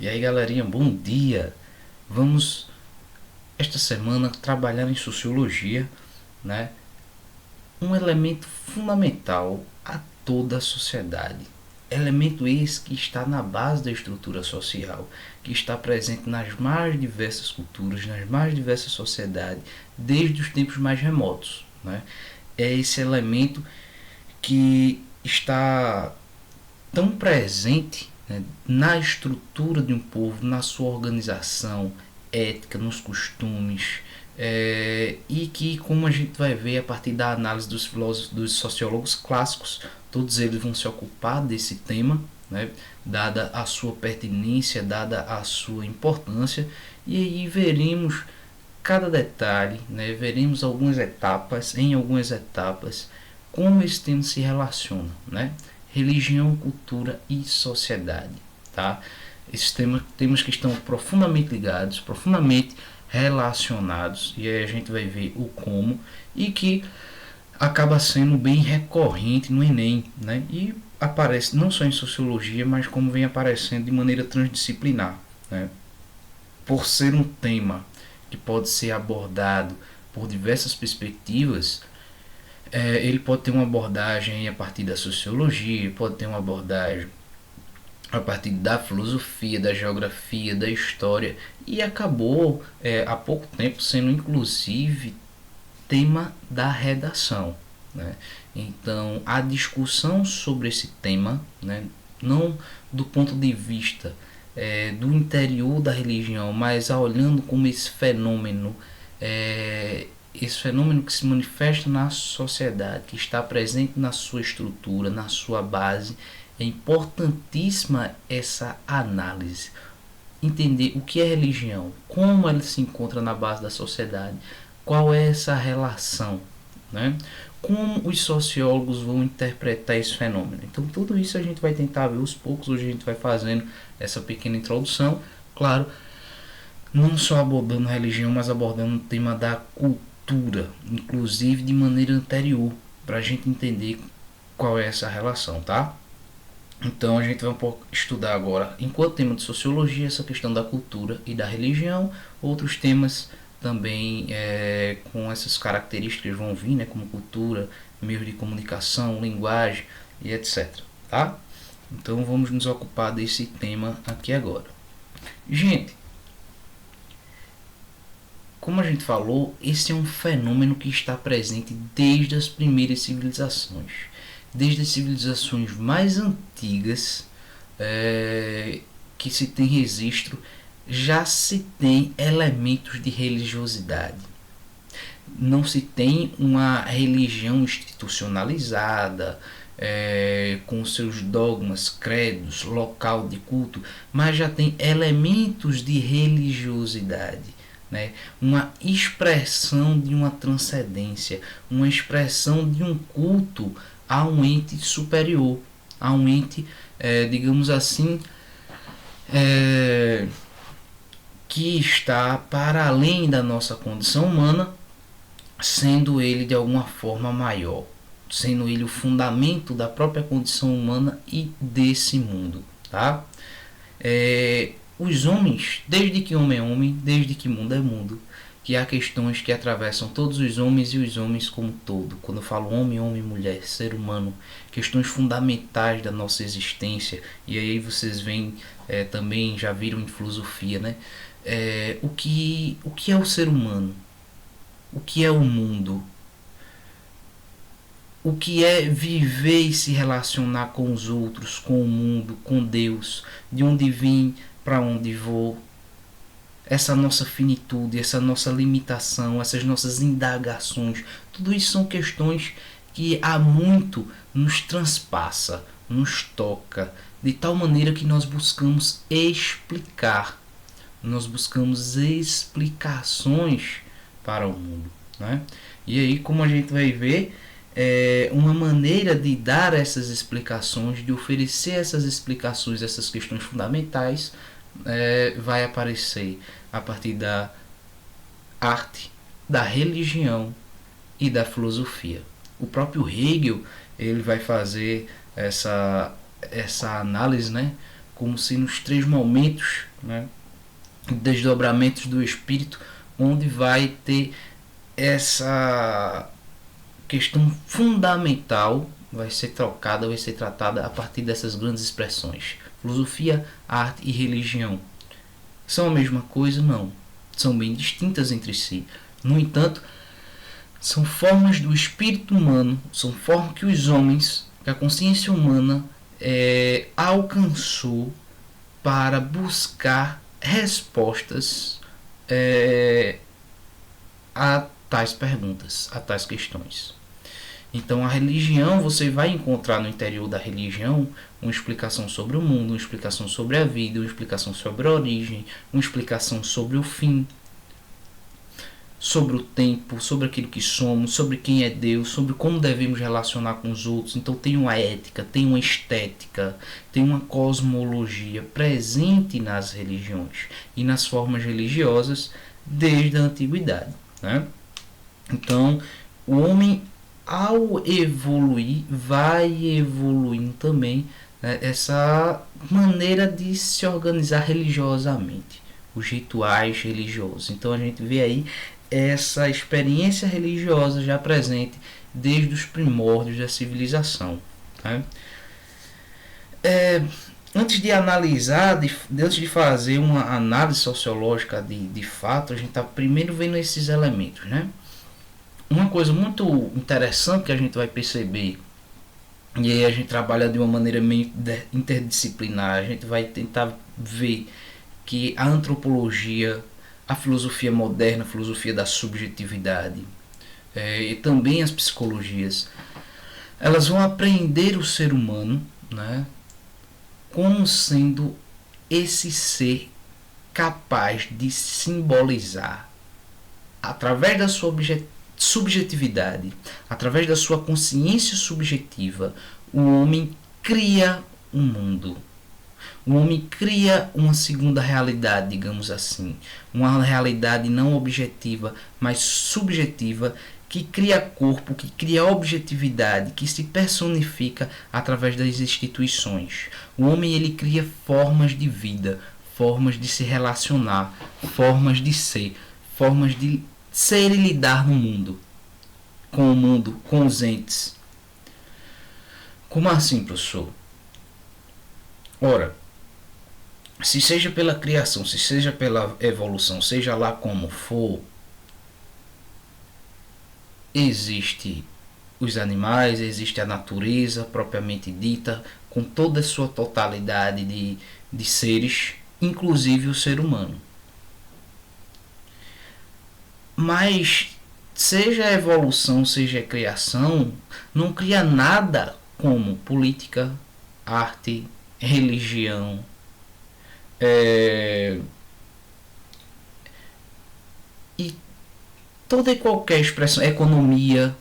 E aí, galerinha, bom dia. Vamos esta semana trabalhar em sociologia, né? Um elemento fundamental a toda a sociedade. Elemento esse que está na base da estrutura social, que está presente nas mais diversas culturas, nas mais diversas sociedades, desde os tempos mais remotos, né? É esse elemento que está tão presente, né, na estrutura de um povo, na sua organização ética, nos costumes, e que, como a gente vai ver a partir da análise dos filósofos, dos sociólogos clássicos, todos eles vão se ocupar desse tema, né, dada a sua pertinência, dada a sua importância, e aí veremos cada detalhe, né, veremos em algumas etapas, como esse tema se relaciona, né? Religião, cultura e sociedade, tá? Esses temas que estão profundamente ligados, profundamente relacionados, e aí a gente vai ver o como, e que acaba sendo bem recorrente no Enem, né? E aparece não só em sociologia, mas como vem aparecendo de maneira transdisciplinar, né? Por ser um tema que pode ser abordado por diversas perspectivas, ele pode ter uma abordagem a partir da sociologia, pode ter uma abordagem a partir da filosofia, da geografia, da história, e acabou há pouco tempo sendo inclusive tema da redação, né? Então a discussão sobre esse tema, né, não do ponto de vista do interior da religião, mas olhando como esse fenômeno que se manifesta na sociedade, que está presente na sua estrutura, na sua base, é importantíssima essa análise. Entender o que é religião, como ela se encontra na base da sociedade, qual é essa relação, né? Como os sociólogos vão interpretar esse fenômeno. Então, tudo isso a gente vai tentar ver aos poucos. Hoje a gente vai fazendo essa pequena introdução, claro, não só abordando religião, mas abordando o tema da cultura, inclusive de maneira anterior, para a gente entender qual é essa relação, tá? Então a gente vai um pouco estudar agora, enquanto tema de sociologia, essa questão da cultura e da religião, outros temas também com essas características vão vir, né, como cultura, meios de comunicação, linguagem e etc. Tá? Então vamos nos ocupar desse tema aqui agora. Gente, como a gente falou, esse é um fenômeno que está presente desde as primeiras civilizações. Desde as civilizações mais antigas que se tem registro, já se tem elementos de religiosidade. Não se tem uma religião institucionalizada, com seus dogmas, credos, local de culto, mas já tem elementos de religiosidade, né? Uma expressão de uma transcendência, uma expressão de um culto a um ente superior, a um ente, digamos assim, que está para além da nossa condição humana, sendo ele de alguma forma maior, sendo ele o fundamento da própria condição humana e desse mundo, tá? Os homens, desde que homem é homem, desde que mundo é mundo, que há questões que atravessam todos os homens e os homens como todo. Quando eu falo homem, homem, mulher, ser humano, questões fundamentais da nossa existência, e aí vocês veem, também já viram em filosofia, né? O que é o ser humano? O que é o mundo? O que é viver e se relacionar com os outros, com o mundo, com Deus, de onde vim, para onde vou, essa nossa finitude, essa nossa limitação, essas nossas indagações, tudo isso são questões que há muito nos transpassa, nos toca, de tal maneira que nós buscamos explicar, nós buscamos explicações para o mundo, né? E aí, como a gente vai ver, uma maneira de dar essas explicações, de oferecer essas explicações, essas questões fundamentais, vai aparecer a partir da arte, da religião e da filosofia. O próprio Hegel ele vai fazer essa análise, né, como se nos 3 momentos, né, desdobramentos do espírito, onde vai ter essa questão fundamental, vai ser trocada, vai ser tratada a partir dessas grandes expressões. Filosofia, arte e religião são a mesma coisa? Não. São bem distintas entre si. No entanto, são formas do espírito humano, são formas que os homens, que a consciência humana alcançou para buscar respostas a tais perguntas, a tais questões. Então a religião, você vai encontrar no interior da religião uma explicação sobre o mundo, uma explicação sobre a vida, uma explicação sobre a origem, uma explicação sobre o fim, sobre o tempo, sobre aquilo que somos, sobre quem é Deus, sobre como devemos relacionar com os outros. Então tem uma ética, tem uma estética, tem uma cosmologia presente nas religiões e nas formas religiosas desde a antiguidade, né? Então o homem, ao evoluir, vai evoluindo também, né, essa maneira de se organizar religiosamente, os rituais religiosos. Então a gente vê aí essa experiência religiosa já presente desde os primórdios da civilização, né? Antes de analisar, antes de fazer uma análise sociológica de fato, a gente está primeiro vendo esses elementos, né? Uma coisa muito interessante que a gente vai perceber, e aí a gente trabalha de uma maneira meio interdisciplinar, a gente vai tentar ver que a antropologia, a filosofia moderna, a filosofia da subjetividade, e também as psicologias, elas vão aprender o ser humano, né, como sendo esse ser capaz de simbolizar, através da sua subjetividade, através da sua consciência subjetiva, o homem cria um mundo. O homem cria uma segunda realidade, digamos assim, uma realidade não objetiva, mas subjetiva, que cria corpo, que cria objetividade, que se personifica através das instituições. O homem, ele cria formas de vida, formas de se relacionar, formas de ser, formas de ser e lidar no mundo, com os entes. Como assim, professor? Ora, se seja pela criação, se seja pela evolução, seja lá como for, existe os animais, existe a natureza propriamente dita, com toda a sua totalidade de seres, inclusive o ser humano. Mas seja a evolução, seja a criação, não cria nada como política, arte, religião, e toda e qualquer expressão, economia,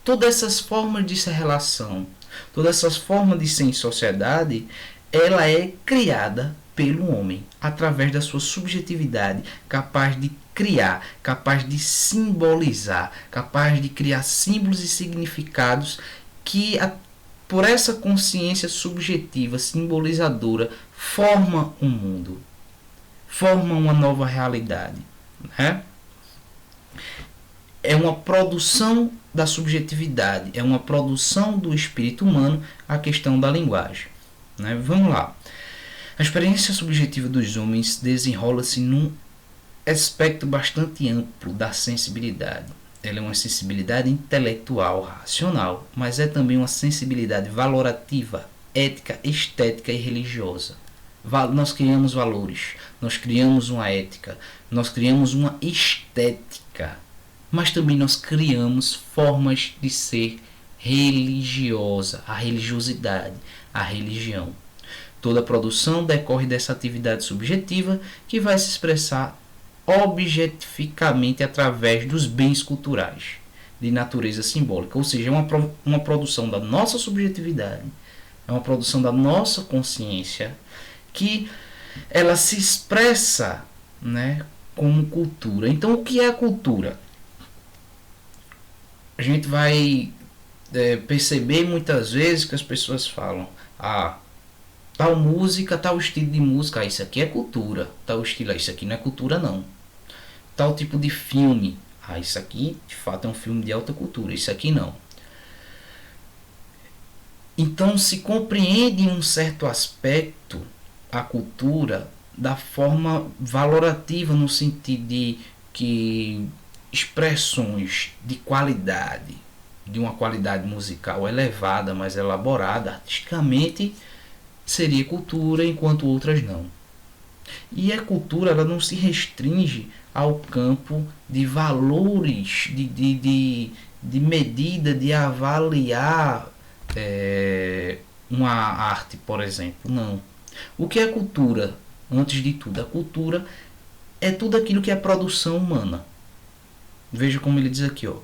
todas essas formas de ser relação, todas essas formas de ser em sociedade, ela é criada pelo homem, através da sua subjetividade, capaz de criar, capaz de simbolizar, capaz de criar símbolos e significados que, por essa consciência subjetiva, simbolizadora, forma um mundo, forma uma nova realidade, né? É uma produção da subjetividade, é uma produção do espírito humano a questão da linguagem, né? Vamos lá. A experiência subjetiva dos homens desenrola-se num aspecto bastante amplo da sensibilidade. Ela é uma sensibilidade intelectual, racional, mas é também uma sensibilidade valorativa, ética, estética e religiosa. Nós criamos valores, nós criamos uma ética, nós criamos uma estética, mas também nós criamos formas de ser religiosa, a religiosidade, a religião. Toda a produção decorre dessa atividade subjetiva que vai se expressar objetificamente através dos bens culturais de natureza simbólica, ou seja, é uma produção da nossa subjetividade, é uma produção da nossa consciência, que ela se expressa, né, como cultura. Então, o que é a cultura? A gente vai perceber muitas vezes que as pessoas falam: tal música, tal estilo de música, ah, isso aqui é cultura, tal estilo, ah, isso aqui não é cultura não. Tal tipo de filme, ah, isso aqui de fato é um filme de alta cultura, isso aqui não. Então se compreende em um certo aspecto a cultura da forma valorativa, no sentido de que expressões de qualidade, de uma qualidade musical elevada, mais elaborada, artisticamente, seria cultura, enquanto outras não. E a cultura ela não se restringe ao campo de valores, de medida, de avaliar uma arte, por exemplo. Não. O que é cultura? Antes de tudo, a cultura é tudo aquilo que é produção humana. Veja como ele diz aqui, ó,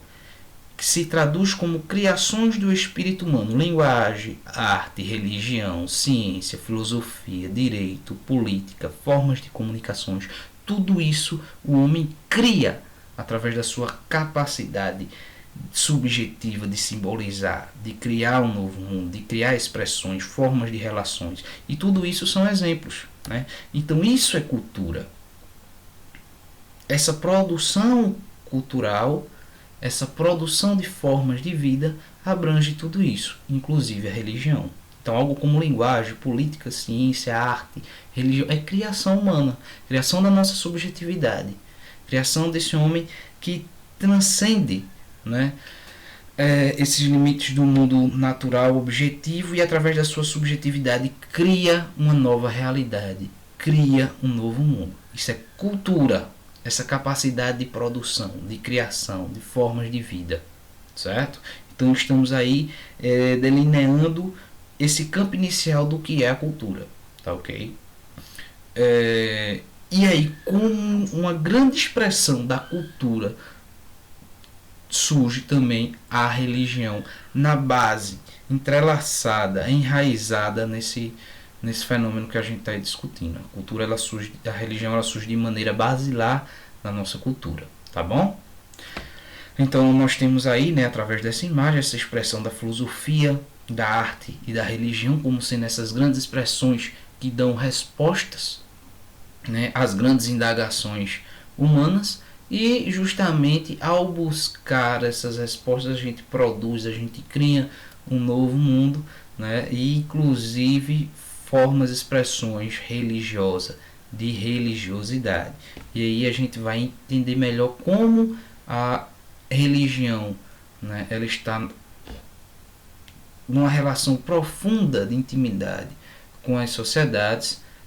que se traduz como criações do espírito humano, linguagem, arte, religião, ciência, filosofia, direito, política, formas de comunicações, tudo isso o homem cria através da sua capacidade subjetiva de simbolizar, de criar um novo mundo, de criar expressões, formas de relações. E tudo isso são exemplos, né? Então isso é cultura. Essa produção cultural, essa produção de formas de vida abrange tudo isso, inclusive a religião. Então, algo como linguagem, política, ciência, arte, religião, é criação humana, criação da nossa subjetividade, criação desse homem que transcende, né, esses limites do mundo natural objetivo e, através da sua subjetividade, cria uma nova realidade, cria um novo mundo. Isso é cultura, essa capacidade de produção, de criação, de formas de vida, certo? Então estamos aí delineando esse campo inicial do que é a cultura, tá ok? E aí, como uma grande expressão da cultura, surge também a religião na base, entrelaçada, enraizada nesse fenômeno que a gente está discutindo. A cultura, ela surge, a religião, ela surge de maneira basilar na nossa cultura, tá bom? Então nós temos aí, né, através dessa imagem, essa expressão da filosofia, da arte e da religião como sendo essas grandes expressões que dão respostas, né, às grandes indagações humanas. E justamente ao buscar essas respostas, a gente produz, a gente cria um novo mundo, né? E inclusive formas, expressões religiosas, de religiosidade. E aí a gente vai entender melhor como a religião, né, ela está numa relação profunda de intimidade com as sociedades,